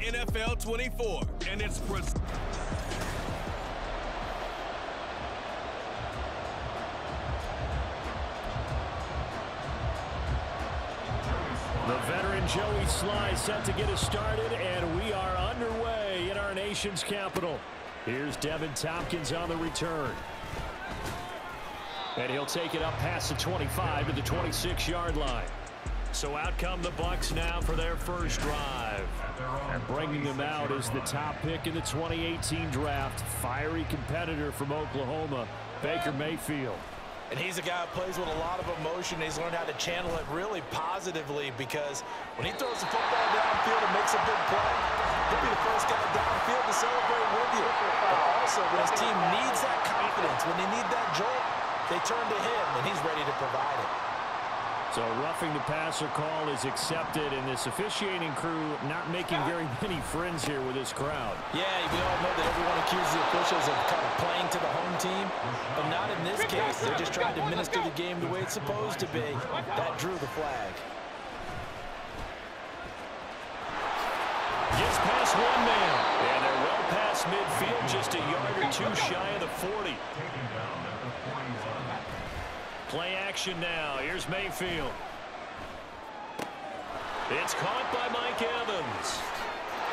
NFL 24, and it's The veteran Joey Sly set to get us started, and we are underway in our nation's capital. Here's Devin Tompkins on the return. And he'll take it up past the 25 to the 26-yard line. So out come the Bucs now for their first drive. And bringing them out is the top pick in the 2018 draft, fiery competitor from Oklahoma, Baker Mayfield. And he's a guy who plays with a lot of emotion. He's learned how to channel it really positively, because when he throws the football downfield and makes a big play, he'll be the first guy downfield to celebrate with you. But also, when his team needs that confidence, when they need that jolt, they turn to him, and he's ready to provide it. So roughing the passer call is accepted, and this officiating crew not making very many friends here with this crowd. Yeah, we all know that everyone accuses the officials of kind of playing to the home team, but not in this case. They're just trying to administer the game the way it's supposed to be. That drew the flag. Gets past one man, and they're well past midfield, just a yard or two shy of the 40. Play action now. Here's Mayfield. It's caught by Mike Evans.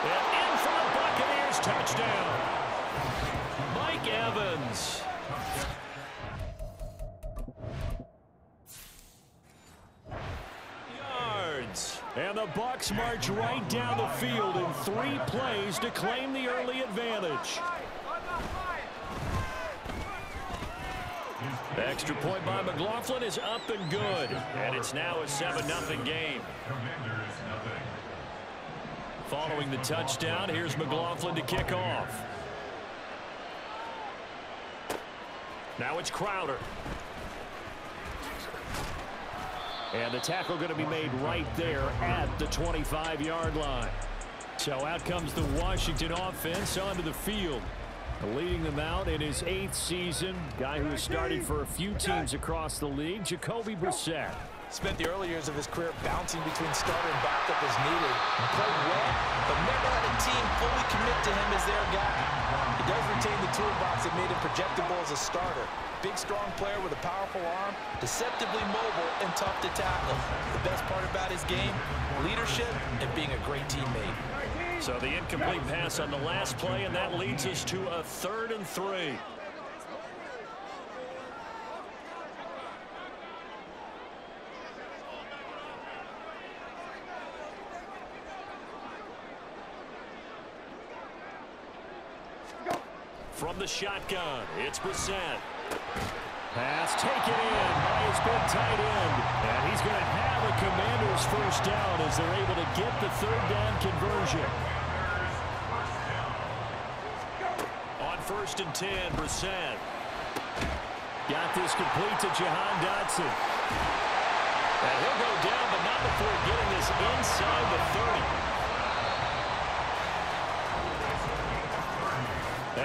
And in for the Buccaneers touchdown. Mike Evans. Yards. And the Bucs march right down the field in 3 plays to claim the early advantage. The extra point by McLaughlin is up and good. And it's now a 7-0 game. Following the touchdown, here's McLaughlin to kick off. Now it's Crowder. And the tackle going to be made right there at the 25-yard line. So out comes the Washington offense onto the field. Leading them out in his 8th season, guy who has started for a few teams across the league, Jacoby Brissett. Spent the early years of his career bouncing between starter and backup as needed. He played well, but never had a team fully commit to him as their guy. He does retain the toolbox that made him projectable as a starter. Big, strong player with a powerful arm, deceptively mobile and tough to tackle. The best part about his game, leadership and being a great teammate. So the incomplete pass on the last play, and that leads us to a 3rd and 3. From the shotgun, it's Brissett. Pass taken in by his big tight end. And he's going to have a Commanders first down as they're able to get the 3rd down conversion. On 1st and 10, Brissett. Got this complete to Jahan Dotson. And he'll go down, but not before getting this inside the 30.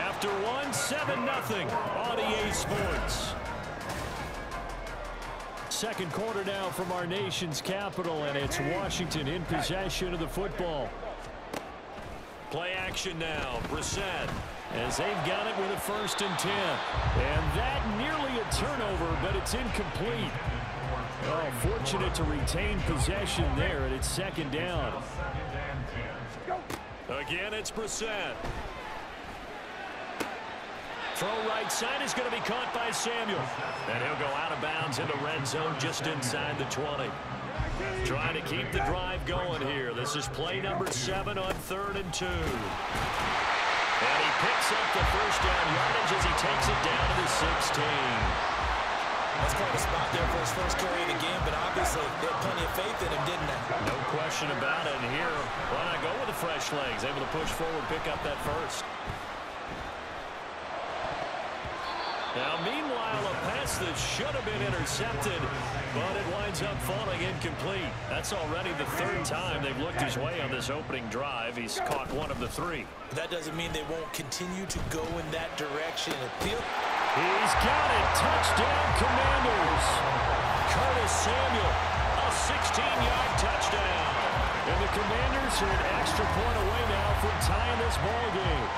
After one, 7-0 on EA Sports. Second quarter now from our nation's capital, and it's Washington in possession of the football. Play action now, Brissett, as they've got it with a 1st and 10. And that nearly a turnover, but it's incomplete. Oh, fortunate to retain possession there, and it's 2nd down. Again, it's Brissett. Throw right side is going to be caught by Samuel. And he'll go out of bounds in the red zone just inside the 20. Trying to keep the drive going here. This is play number 7 on 3rd and 2. And he picks up the first down yardage as he takes it down to the 16. That's quite a spot there for his first carry of the game, but obviously they had plenty of faith in him, didn't they? No question about it. And here, why not go with the fresh legs? Able to push forward, pick up that first. Now, meanwhile, a pass that should have been intercepted, but it winds up falling incomplete. That's already the 3rd time they've looked his way on this opening drive. He's caught one of the 3. That doesn't mean they won't continue to go in that direction. He's got it. Touchdown, Commanders. Curtis Samuel, a 16-yard touchdown. And the Commanders are an extra point away now from tying this ball game.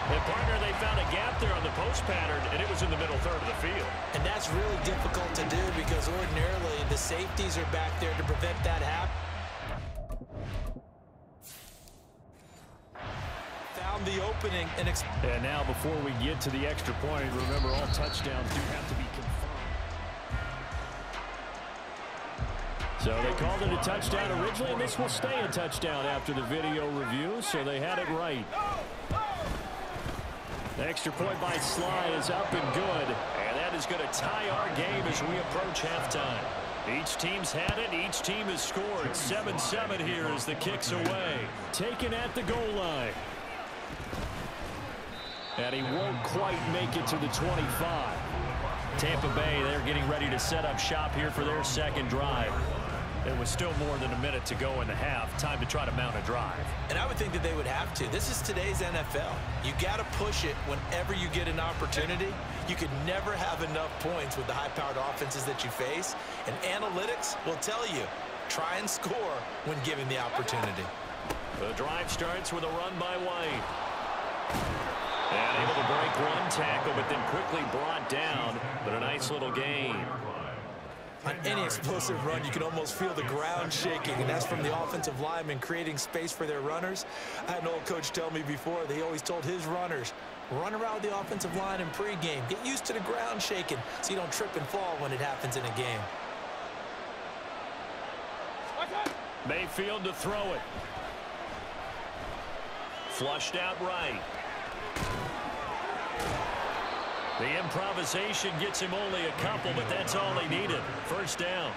And partner, they found a gap there on the post pattern, and it was in the middle third of the field. And that's really difficult to do because ordinarily the safeties are back there to prevent that happening. Found the opening. And now before we get to the extra point, remember all touchdowns do have to be confirmed. So they called it a touchdown originally, and this will stay a touchdown after the video review, so they had it right. The extra point by Sly is up and good, and that is going to tie our game as we approach halftime. Each team's had it. Each team has scored. 7-7 here as the kick's away. Taken at the goal line. And he won't quite make it to the 25. Tampa Bay, they're getting ready to set up shop here for their second drive. There was still more than a minute to go in the half. Time to try to mount a drive. And I would think that they would have to. This is today's NFL. You got to push it whenever you get an opportunity. You could never have enough points with the high-powered offenses that you face. And analytics will tell you, try and score when given the opportunity. The drive starts with a run by White. And able to break one tackle, but then quickly brought down. But a nice little gain. On any explosive run, you can almost feel the ground shaking, and that's from the offensive linemen creating space for their runners. I had an old coach tell me before that he always told his runners, run around the offensive line in pregame. Get used to the ground shaking so you don't trip and fall when it happens in a game. Mayfield to throw it. Flushed out right. The improvisation gets him only a couple, but that's all he needed. First down.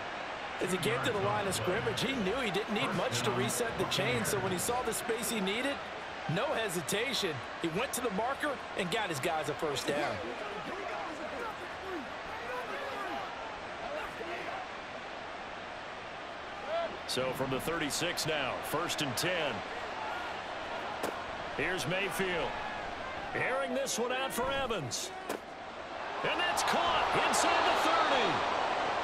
As he came to the line of scrimmage, he knew he didn't need much to reset the chain, so when he saw the space he needed, no hesitation. He went to the marker and got his guys a first down. So from the 36 now, 1st and 10. Here's Mayfield. Airing this one out for Evans. And that's caught inside the 30.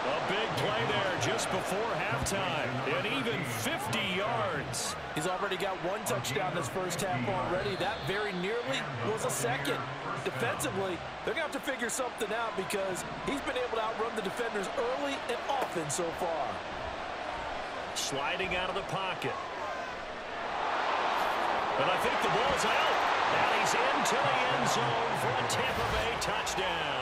A big play there just before halftime. And even 50 yards. He's already got one touchdown this first half already. That very nearly was a second. Defensively, they're going to have to figure something out because he's been able to outrun the defenders early and often so far. Sliding out of the pocket. And I think the ball's out. And he's into the end zone for a Tampa Bay touchdown.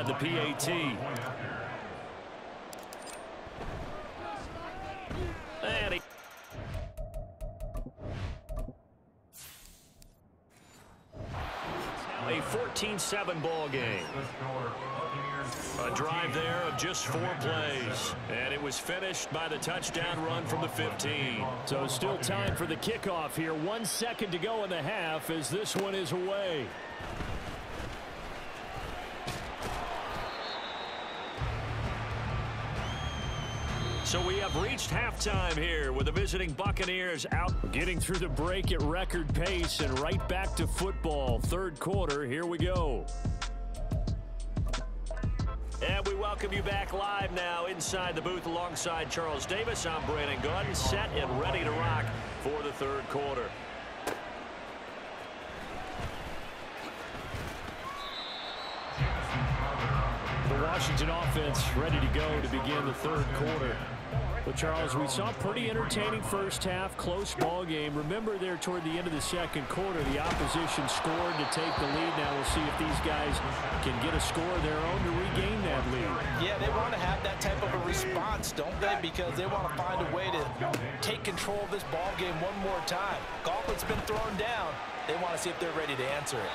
The PAT. And he... A 14-7 ball game. A drive there of just 4 plays. And it was finished by the touchdown run from the 15. So still time for the kickoff here. 1 second to go in the half as this one is away. So we have reached halftime here with the visiting Buccaneers out. Getting through the break at record pace and right back to football. Third quarter, here we go. And we welcome you back live now inside the booth alongside Charles Davis. I'm Brandon Gunn, set and ready to rock for the third quarter. Washington offense ready to go to begin the third quarter. But, Charles, we saw a pretty entertaining first half, close ball game. Remember there toward the end of the second quarter, the opposition scored to take the lead. Now we'll see if these guys can get a score of their own to regain that lead. Yeah, they want to have that type of a response, don't they? Because they want to find a way to take control of this ball game one more time. Gauntlet's been thrown down. They want to see if they're ready to answer it.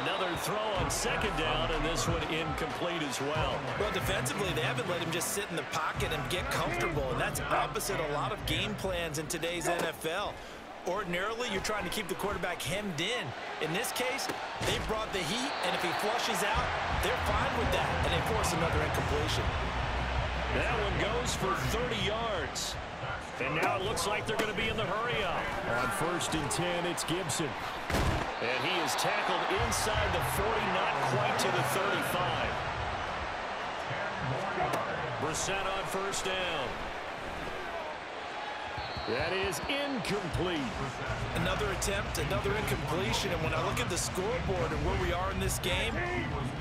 Another throw on second down, and this one incomplete as well. Well, defensively, they haven't let him just sit in the pocket and get comfortable, and that's opposite a lot of game plans in today's NFL. Ordinarily, you're trying to keep the quarterback hemmed in. In this case, they brought the heat, and if he flushes out, they're fine with that, and they force another incompletion. That one goes for 30 yards. And now it looks like they're going to be in the hurry-up. On 1st and 10, it's Gibson. And he is tackled inside the 40, not quite to the 35. Brissett on 1st down. That is incomplete. Another attempt, another incompletion, and when I look at the scoreboard and where we are in this game,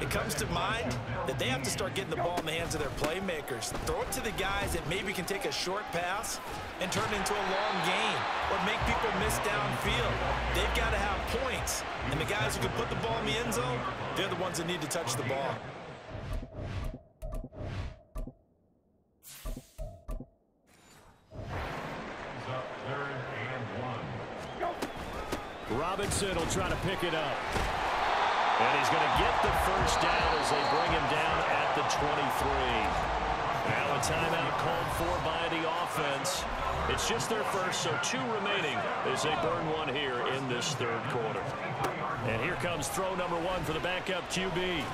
it comes to mind that they have to start getting the ball in the hands of their playmakers. Throw it to the guys that maybe can take a short pass and turn it into a long gain or make people miss downfield. They've got to have points, and the guys who can put the ball in the end zone, they're the ones that need to touch the ball. Robinson will try to pick it up. And he's going to get the first down as they bring him down at the 23. Now a timeout called for by the offense. It's just their first, so 2 remaining as they burn one here in this third quarter. And here comes throw number 1 for the backup QB. And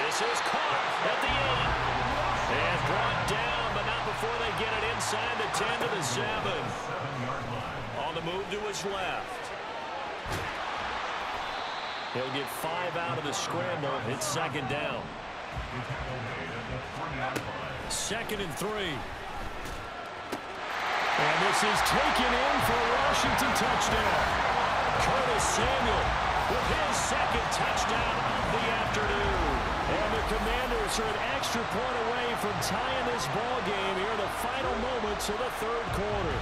this is caught at the 8. And brought down, but not before they get it inside the 10 to the 7. On the move to his left. He'll get 5 out of the scramble. It's 2nd down. 2nd and 3. And this is taken in for a Washington touchdown. Curtis Samuel with his 2nd touchdown of the afternoon. And the Commanders are an extra point away from tying this ball game here in the final moments of the third quarter.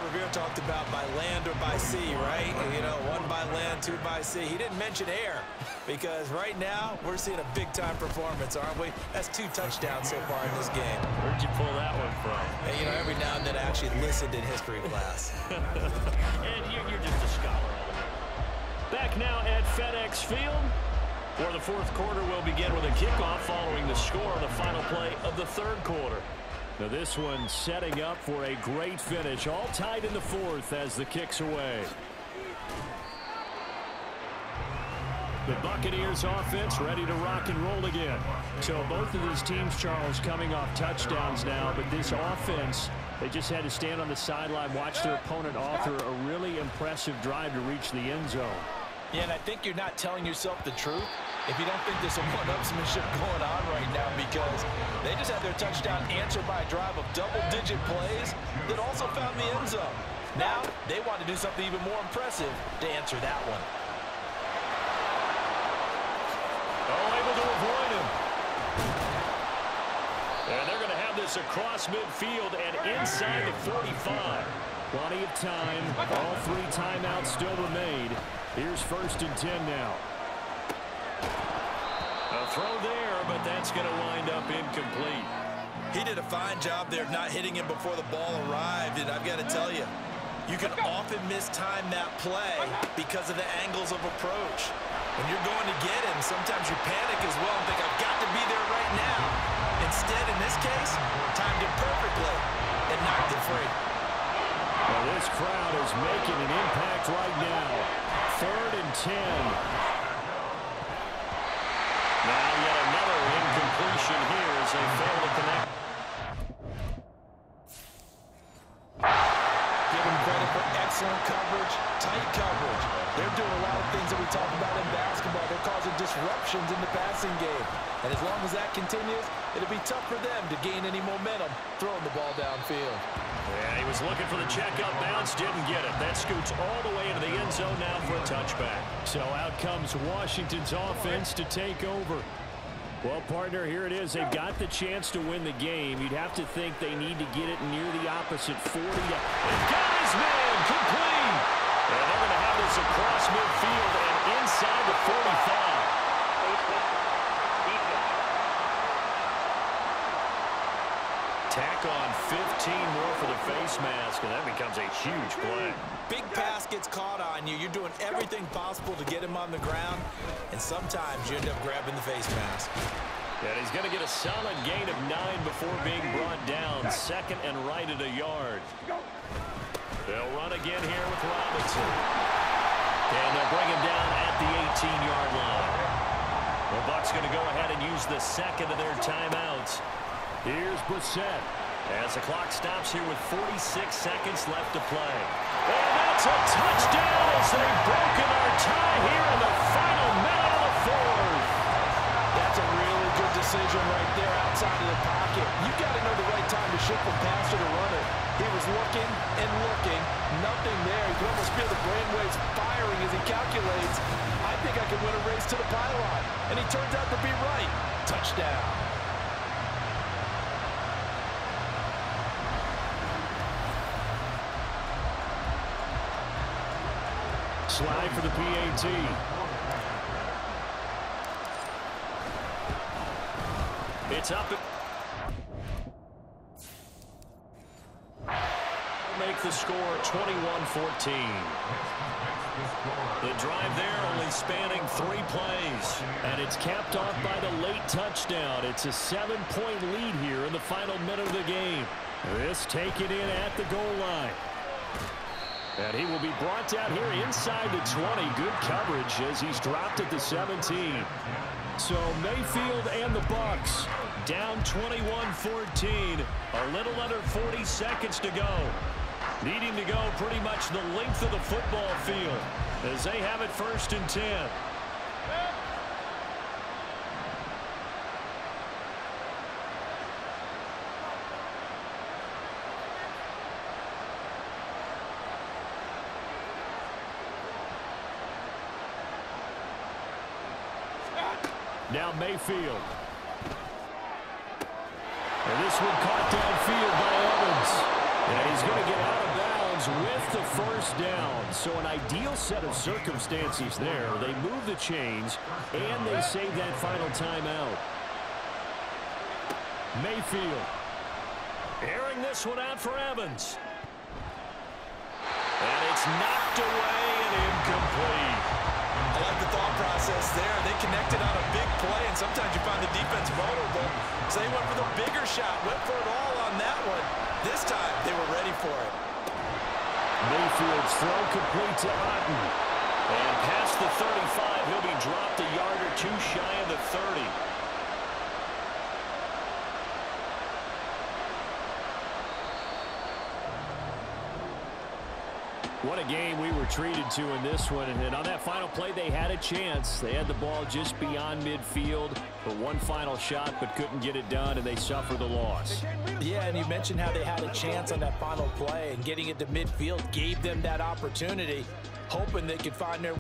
Revere talked about by land or by sea, right? You know, 1 by land, 2 by sea. He didn't mention air because right now we're seeing a big-time performance, aren't we? That's 2 touchdowns so far in this game. Where'd you pull that one from? And, you know, every now and then I actually listened in history class. And you're just a scholar. Back now at FedEx Field, where the fourth quarter will begin with a kickoff following the score on the final play of the third quarter. Now this one setting up for a great finish, all tied in the fourth as the kick's away. The Buccaneers offense ready to rock and roll again. So both of these teams, Charles, coming off touchdowns now, but this offense, they just had to stand on the sideline, watch their opponent author a really impressive drive to reach the end zone. Yeah, and I think you're not telling yourself the truth if you don't think there's some one-upsmanship going on right now, because they just had their touchdown answered by a drive of double-digit plays that also found the end zone. Now they want to do something even more impressive to answer that one. Oh, able to avoid him. And they're going to have this across midfield and inside the 45. Plenty of time. All 3 timeouts still remain. Here's 1st and 10 now. A throw there, but that's going to wind up incomplete. He did a fine job there not hitting him before the ball arrived, and I've got to tell you, you can often mistime that play because of the angles of approach. When you're going to get him, sometimes you panic as well and think, I've got to be there right now. Instead, in this case, timed it perfectly and knocked it free. Well, this crowd is making an impact right now. 3rd and 10. Now yet another incompletion here as they fail to connect. Give them credit for excellent coverage, tight coverage. They're doing a lot of things that we talk about in basketball. They're causing disruptions in the passing game. And as long as that continues, it'll be tough for them to gain any momentum throwing the ball downfield. Yeah, he was looking for the checkup bounce, didn't get it. That scoots all the way into the end zone now for a touchback. So out comes Washington's offense to take over. Well, partner, here it is. They've got the chance to win the game. You'd have to think they need to get it near the opposite 40. They've got his man complete. And they're going to have this across midfield and inside the 45. Tack on 15 more for the face mask, and that becomes a huge play. Big pass gets caught on you. You're doing everything possible to get him on the ground, and sometimes you end up grabbing the face mask. And he's going to get a solid gain of 9 before being brought down. Second and right at a yard. They'll run again here with Robinson. And they'll bring him down at the 18-yard line. The Bucs going to go ahead and use the second of their timeouts. Here's Brissett as the clock stops here with 46 seconds left to play. And that's a touchdown as they've broken our tie here in the final minute of the fourth. That's a really good decision right there outside of the pocket. You've got to know the right time to shift from passer to runner. He was looking and looking, nothing there. You can almost feel the brainwaves firing as he calculates. I think I can win a race to the pylon. And he turns out to be right. Touchdown. Slide for the PAT. It's up. Make the score 21-14. The drive there only spanning 3 plays. And it's capped off by the late touchdown. It's a 7-point lead here in the final minute of the game. This taken in at the goal line. And he will be brought down here inside the 20. Good coverage as he's dropped at the 17. So Mayfield and the Bucs down 21-14. A little under 40 seconds to go. Needing to go pretty much the length of the football field as they have it 1st and 10. Now Mayfield. And this one caught downfield by Evans. And he's going to get out of bounds with the first down. So an ideal set of circumstances there. They move the chains, and they save that final timeout. Mayfield. Airing this one out for Evans. And it's knocked away and incomplete. I like the thought process there. They connected on a big play, and sometimes you find the defense vulnerable. So they went for the bigger shot, went for it all on that one. This time, they were ready for it. Mayfield's throw complete to Otten. And past the 35, he'll be dropped a yard or 2 shy of the 30. What a game we were treated to in this one. And on that final play, they had a chance. They had the ball just beyond midfield for one final shot, but couldn't get it done, and they suffered the loss. Yeah, and you mentioned how they had a chance on that final play, and getting it to midfield gave them that opportunity, hoping they could find their